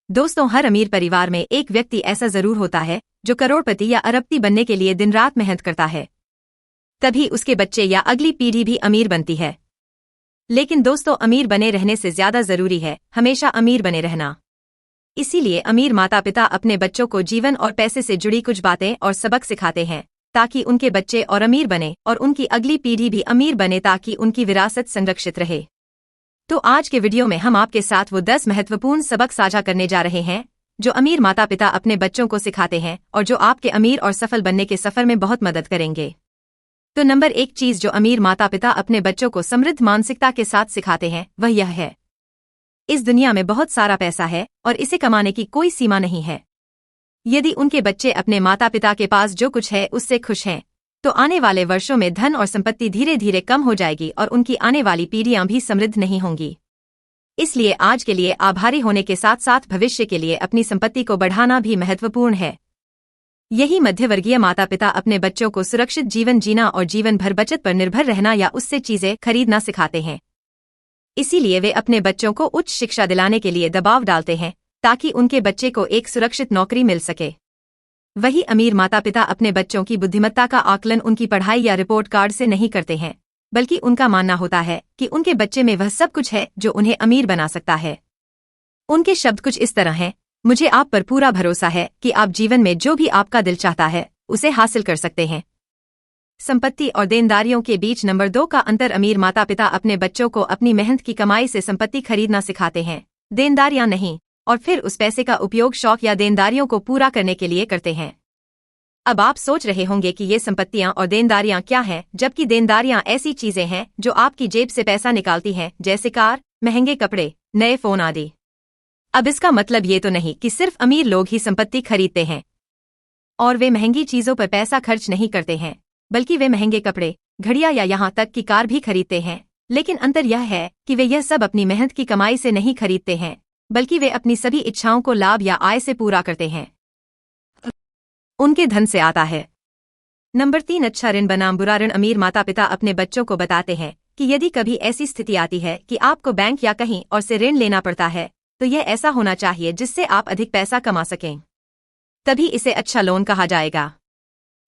दोस्तों, हर अमीर परिवार में एक व्यक्ति ऐसा जरूर होता है जो करोड़पति या अरबपति बनने के लिए दिन रात मेहनत करता है। तभी उसके बच्चे या अगली पीढ़ी भी अमीर बनती है। लेकिन दोस्तों, अमीर बने रहने से ज्यादा जरूरी है हमेशा अमीर बने रहना। इसीलिए अमीर माता पिता अपने बच्चों को जीवन और पैसे से जुड़ी कुछ बातें और सबक सिखाते हैं ताकि उनके बच्चे और अमीर बने और उनकी अगली पीढ़ी भी अमीर बने, ताकि उनकी विरासत संरक्षित रहे। तो आज के वीडियो में हम आपके साथ वो 10 महत्वपूर्ण सबक साझा करने जा रहे हैं जो अमीर माता पिता अपने बच्चों को सिखाते हैं और जो आपके अमीर और सफल बनने के सफर में बहुत मदद करेंगे। तो नंबर 1 चीज जो अमीर माता पिता अपने बच्चों को समृद्ध मानसिकता के साथ सिखाते हैं वह यह है, इस दुनिया में बहुत सारा पैसा है और इसे कमाने की कोई सीमा नहीं है। यदि उनके बच्चे अपने माता पिता के पास जो कुछ है उससे खुश हैं, तो आने वाले वर्षों में धन और संपत्ति धीरे धीरे कम हो जाएगी और उनकी आने वाली पीढ़ियां भी समृद्ध नहीं होंगी। इसलिए आज के लिए आभारी होने के साथ साथ भविष्य के लिए अपनी संपत्ति को बढ़ाना भी महत्वपूर्ण है। यही मध्यवर्गीय माता पिता अपने बच्चों को सुरक्षित जीवन जीना और जीवन भर बचत पर निर्भर रहना या उससे चीजें खरीदना सिखाते हैं। इसीलिए वे अपने बच्चों को उच्च शिक्षा दिलाने के लिए दबाव डालते हैं ताकि उनके बच्चे को एक सुरक्षित नौकरी मिल सके। वही अमीर माता पिता अपने बच्चों की बुद्धिमत्ता का आकलन उनकी पढ़ाई या रिपोर्ट कार्ड से नहीं करते हैं, बल्कि उनका मानना होता है कि उनके बच्चे में वह सब कुछ है जो उन्हें अमीर बना सकता है। उनके शब्द कुछ इस तरह हैं, मुझे आप पर पूरा भरोसा है कि आप जीवन में जो भी आपका दिल चाहता है उसे हासिल कर सकते हैं। संपत्ति और देनदारियों के बीच नंबर 2 का अंतर। अमीर माता पिता अपने बच्चों को अपनी मेहनत की कमाई से संपत्ति खरीदना सिखाते हैं, देनदारियां नहीं, और फिर उस पैसे का उपयोग शौक या देनदारियों को पूरा करने के लिए करते हैं। अब आप सोच रहे होंगे कि ये संपत्तियां और देनदारियां क्या हैं, जबकि देनदारियां ऐसी चीजें हैं जो आपकी जेब से पैसा निकालती हैं, जैसे कार, महंगे कपड़े, नए फोन आदि। अब इसका मतलब ये तो नहीं कि सिर्फ अमीर लोग ही संपत्ति खरीदते हैं और वे महंगी चीजों पर पैसा खर्च नहीं करते हैं, बल्कि वे महंगे कपड़े, घड़ियां या यहाँ तक कि कार भी खरीदते हैं। लेकिन अंतर यह है कि वे यह सब अपनी मेहनत की कमाई से नहीं खरीदते हैं, बल्कि वे अपनी सभी इच्छाओं को लाभ या आय से पूरा करते हैं। उनके धन से आता है। नंबर 3 अच्छा ऋण बनाम बुरा ऋण। अमीर माता पिता अपने बच्चों को बताते हैं कि यदि कभी ऐसी स्थिति आती है कि आपको बैंक या कहीं और से ऋण लेना पड़ता है, तो यह ऐसा होना चाहिए जिससे आप अधिक पैसा कमा सकें, तभी इसे अच्छा लोन कहा जाएगा।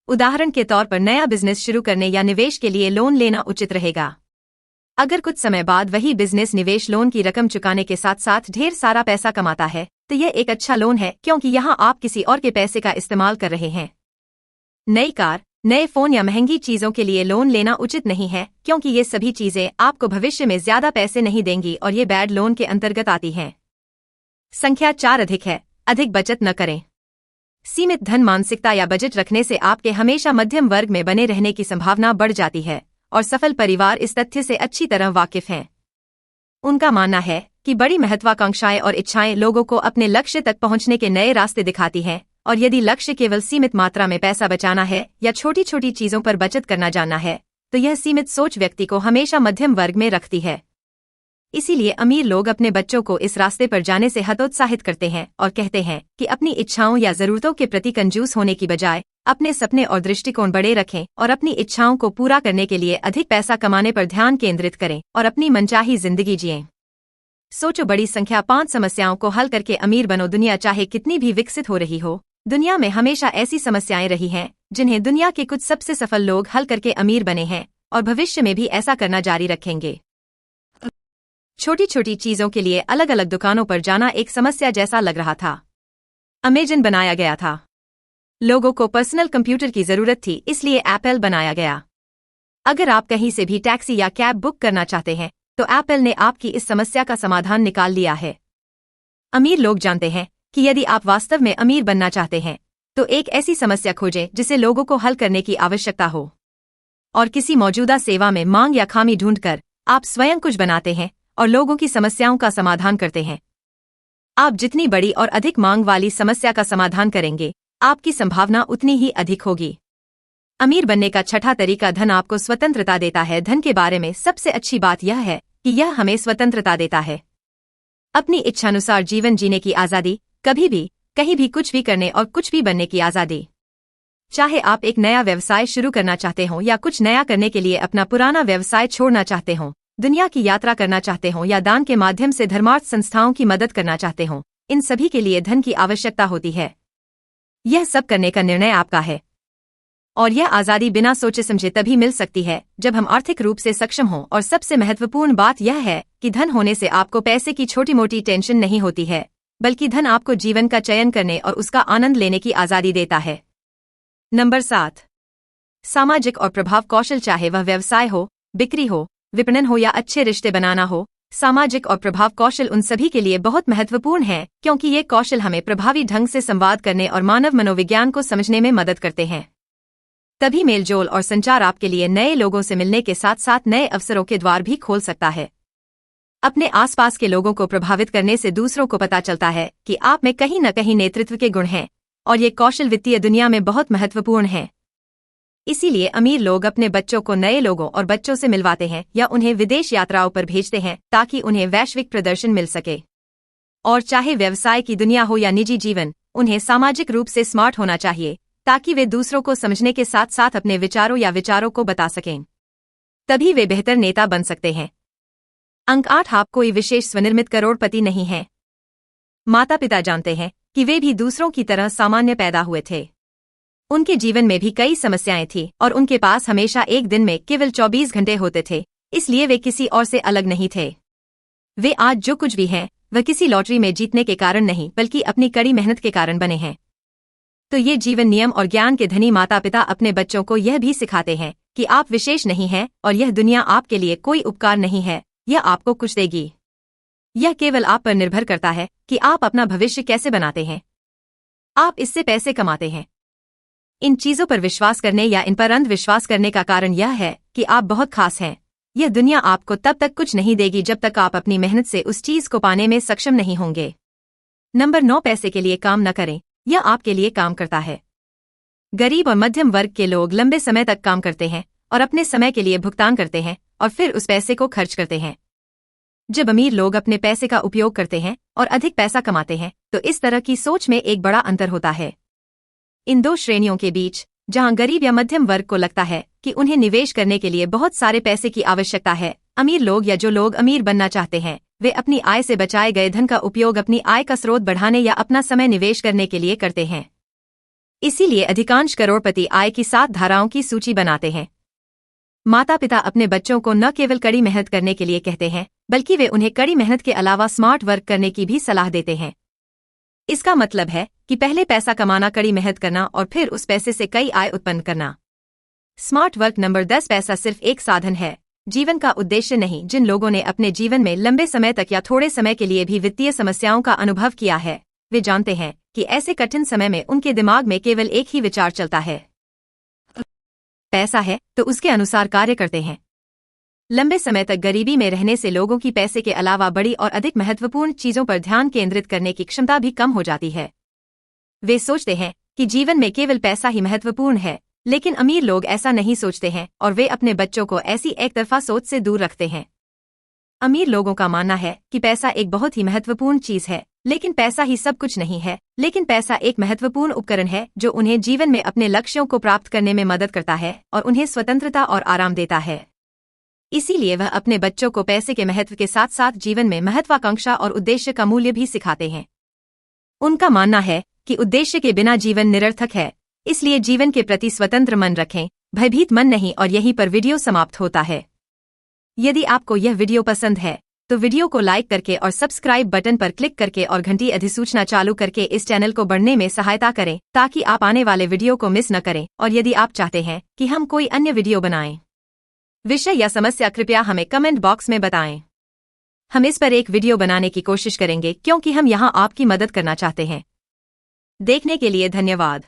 उदाहरण के तौर पर नया बिजनेस शुरू करने या निवेश के लिए लोन लेना उचित रहेगा। अगर कुछ समय बाद वही बिजनेस निवेश लोन की रकम चुकाने के साथ साथ ढेर सारा पैसा कमाता है, तो यह एक अच्छा लोन है, क्योंकि यहाँ आप किसी और के पैसे का इस्तेमाल कर रहे हैं। नई कार, नए फोन या महंगी चीजों के लिए लोन लेना उचित नहीं है, क्योंकि ये सभी चीजें आपको भविष्य में ज्यादा पैसे नहीं देंगी और ये बैड लोन के अंतर्गत आती हैं। संख्या 4 अधिक है, अधिक बचत न करें। सीमित धन मानसिकता या बजट रखने से आपके हमेशा मध्यम वर्ग में बने रहने की संभावना बढ़ जाती है और सफल परिवार इस तथ्य से अच्छी तरह वाकिफ हैं। उनका मानना है कि बड़ी महत्वाकांक्षाएं और इच्छाएं लोगों को अपने लक्ष्य तक पहुंचने के नए रास्ते दिखाती हैं, और यदि लक्ष्य केवल सीमित मात्रा में पैसा बचाना है या छोटी छोटी चीजों पर बचत करना जानना है, तो यह सीमित सोच व्यक्ति को हमेशा मध्यम वर्ग में रखती है। इसीलिए अमीर लोग अपने बच्चों को इस रास्ते पर जाने से हतोत्साहित करते हैं और कहते हैं कि अपनी इच्छाओं या जरूरतों के प्रति कंजूस होने की बजाय अपने सपने और दृष्टिकोण बड़े रखें और अपनी इच्छाओं को पूरा करने के लिए अधिक पैसा कमाने पर ध्यान केंद्रित करें और अपनी मनचाही जिंदगी जिएं। सोचो, बड़ी संख्या 5 समस्याओं को हल करके अमीर बनो। दुनिया चाहे कितनी भी विकसित हो रही हो, दुनिया में हमेशा ऐसी समस्याएं रही हैं जिन्हें दुनिया के कुछ सबसे सफल लोग हल करके अमीर बने हैं और भविष्य में भी ऐसा करना जारी रखेंगे। छोटी छोटी चीजों के लिए अलग अलग दुकानों पर जाना एक समस्या जैसा लग रहा था। अमेजन बनाया गया था। लोगों को पर्सनल कंप्यूटर की जरूरत थी, इसलिए एप्पल बनाया गया। अगर आप कहीं से भी टैक्सी या कैब बुक करना चाहते हैं, तो एप्पल ने आपकी इस समस्या का समाधान निकाल लिया है। अमीर लोग जानते हैं कि यदि आप वास्तव में अमीर बनना चाहते हैं, तो एक ऐसी समस्या खोजें जिसे लोगों को हल करने की आवश्यकता हो, और किसी मौजूदा सेवा में मांग या खामी ढूंढकर आप स्वयं कुछ बनाते हैं और लोगों की समस्याओं का समाधान करते हैं। आप जितनी बड़ी और अधिक मांग वाली समस्या का समाधान करेंगे, आपकी संभावना उतनी ही अधिक होगी। अमीर बनने का छठा तरीका, धन आपको स्वतंत्रता देता है। धन के बारे में सबसे अच्छी बात यह है कि यह हमें स्वतंत्रता देता है। अपनी इच्छानुसार जीवन जीने की आजादी, कभी भी कहीं भी कुछ भी करने और कुछ भी बनने की आजादी। चाहे आप एक नया व्यवसाय शुरू करना चाहते हो या कुछ नया करने के लिए अपना पुराना व्यवसाय छोड़ना चाहते हो, दुनिया की यात्रा करना चाहते हो या दान के माध्यम से धर्मार्थ संस्थाओं की मदद करना चाहते हो, इन सभी के लिए धन की आवश्यकता होती है। यह सब करने का निर्णय आपका है, और यह आज़ादी बिना सोचे समझे तभी मिल सकती है जब हम आर्थिक रूप से सक्षम हों। और सबसे महत्वपूर्ण बात यह है कि धन होने से आपको पैसे की छोटी मोटी टेंशन नहीं होती है, बल्कि धन आपको जीवन का चयन करने और उसका आनंद लेने की आज़ादी देता है। नंबर 7, सामाजिक और प्रभाव कौशल। चाहे वह व्यवसाय हो, बिक्री हो, विपणन हो या अच्छे रिश्ते बनाना हो, सामाजिक और प्रभाव कौशल उन सभी के लिए बहुत महत्वपूर्ण है, क्योंकि ये कौशल हमें प्रभावी ढंग से संवाद करने और मानव मनोविज्ञान को समझने में मदद करते हैं। तभी मेलजोल और संचार आपके लिए नए लोगों से मिलने के साथ साथ नए अवसरों के द्वार भी खोल सकता है। अपने आसपास के लोगों को प्रभावित करने से दूसरों को पता चलता है कि आप में कहीं न कहीं नेतृत्व के गुण हैं, और ये कौशल वित्तीय दुनिया में बहुत महत्वपूर्ण है। इसीलिए अमीर लोग अपने बच्चों को नए लोगों और बच्चों से मिलवाते हैं या उन्हें विदेश यात्राओं पर भेजते हैं ताकि उन्हें वैश्विक प्रदर्शन मिल सके। और चाहे व्यवसाय की दुनिया हो या निजी जीवन, उन्हें सामाजिक रूप से स्मार्ट होना चाहिए ताकि वे दूसरों को समझने के साथ साथ अपने विचारों को बता सकें। तभी वे बेहतर नेता बन सकते हैं। अंक 8, आप कोई विशेष स्वनिर्मित करोड़पति नहीं हैं। माता पिता जानते हैं कि वे भी दूसरों की तरह सामान्य पैदा हुए थे। उनके जीवन में भी कई समस्याएं थीं और उनके पास हमेशा एक दिन में केवल 24 घंटे होते थे, इसलिए वे किसी और से अलग नहीं थे। वे आज जो कुछ भी हैं, वह किसी लॉटरी में जीतने के कारण नहीं बल्कि अपनी कड़ी मेहनत के कारण बने हैं। तो ये जीवन नियम और ज्ञान के धनी माता पिता अपने बच्चों को यह भी सिखाते हैं कि आप विशेष नहीं हैं और यह दुनिया आपके लिए कोई उपकार नहीं है, यह आपको कुछ देगी। यह केवल आप पर निर्भर करता है कि आप अपना भविष्य कैसे बनाते हैं। आप इससे पैसे कमाते हैं। इन चीजों पर विश्वास करने या इन पर अंधविश्वास करने का कारण यह है कि आप बहुत खास हैं। यह दुनिया आपको तब तक कुछ नहीं देगी जब तक आप अपनी मेहनत से उस चीज को पाने में सक्षम नहीं होंगे। नंबर 9, पैसे के लिए काम न करें, यह आपके लिए काम करता है। गरीब और मध्यम वर्ग के लोग लंबे समय तक काम करते हैं और अपने समय के लिए भुगतान करते हैं और फिर उस पैसे को खर्च करते हैं। जब अमीर लोग अपने पैसे का उपयोग करते हैं और अधिक पैसा कमाते हैं, तो इस तरह की सोच में एक बड़ा अंतर होता है। इन दो श्रेणियों के बीच, जहां गरीब या मध्यम वर्ग को लगता है कि उन्हें निवेश करने के लिए बहुत सारे पैसे की आवश्यकता है, अमीर लोग या जो लोग अमीर बनना चाहते हैं, वे अपनी आय से बचाए गए धन का उपयोग अपनी आय का स्रोत बढ़ाने या अपना समय निवेश करने के लिए करते हैं। इसीलिए अधिकांश करोड़पति आय की 7 धाराओं की सूची बनाते हैं। माता पिता अपने बच्चों को न केवल कड़ी मेहनत करने के लिए कहते हैं, बल्कि वे उन्हें कड़ी मेहनत के अलावा स्मार्ट वर्क करने की भी सलाह देते हैं। इसका मतलब है कि पहले पैसा कमाना, कड़ी मेहनत करना और फिर उस पैसे से कई आय उत्पन्न करना। Smart work. नंबर 10, पैसा सिर्फ एक साधन है, जीवन का उद्देश्य नहीं। जिन लोगों ने अपने जीवन में लंबे समय तक या थोड़े समय के लिए भी वित्तीय समस्याओं का अनुभव किया है, वे जानते हैं कि ऐसे कठिन समय में उनके दिमाग में केवल एक ही विचार चलता है, पैसा है, तो उसके अनुसार कार्य करते हैं। लंबे समय तक गरीबी में रहने से लोगों की पैसे के अलावा बड़ी और अधिक महत्वपूर्ण चीजों पर ध्यान केंद्रित करने की क्षमता भी कम हो जाती है। वे सोचते हैं कि जीवन में केवल पैसा ही महत्वपूर्ण है, लेकिन अमीर लोग ऐसा नहीं सोचते हैं और वे अपने बच्चों को ऐसी एकतरफा सोच से दूर रखते हैं। अमीर लोगों का मानना है कि पैसा एक बहुत ही महत्वपूर्ण चीज है, लेकिन पैसा ही सब कुछ नहीं है। लेकिन पैसा एक महत्वपूर्ण उपकरण है जो उन्हें जीवन में अपने लक्ष्यों को प्राप्त करने में मदद करता है और उन्हें स्वतंत्रता और आराम देता है। इसीलिए वह अपने बच्चों को पैसे के महत्व के साथ साथ जीवन में महत्वाकांक्षा और उद्देश्य का मूल्य भी सिखाते हैं। उनका मानना है कि उद्देश्य के बिना जीवन निरर्थक है, इसलिए जीवन के प्रति स्वतंत्र मन रखें, भयभीत मन नहीं। और यहीं पर वीडियो समाप्त होता है। यदि आपको यह वीडियो पसंद है तो वीडियो को लाइक करके और सब्सक्राइब बटन पर क्लिक करके और घंटी अधिसूचना चालू करके इस चैनल को बढ़ने में सहायता करें, ताकि आप आने वाले वीडियो को मिस न करें। और यदि आप चाहते हैं कि हम कोई अन्य वीडियो बनाएं, विषय या समस्या, कृपया हमें कमेंट बॉक्स में बताएं। हम इस पर एक वीडियो बनाने की कोशिश करेंगे, क्योंकि हम यहाँ आपकी मदद करना चाहते हैं। देखने के लिए धन्यवाद।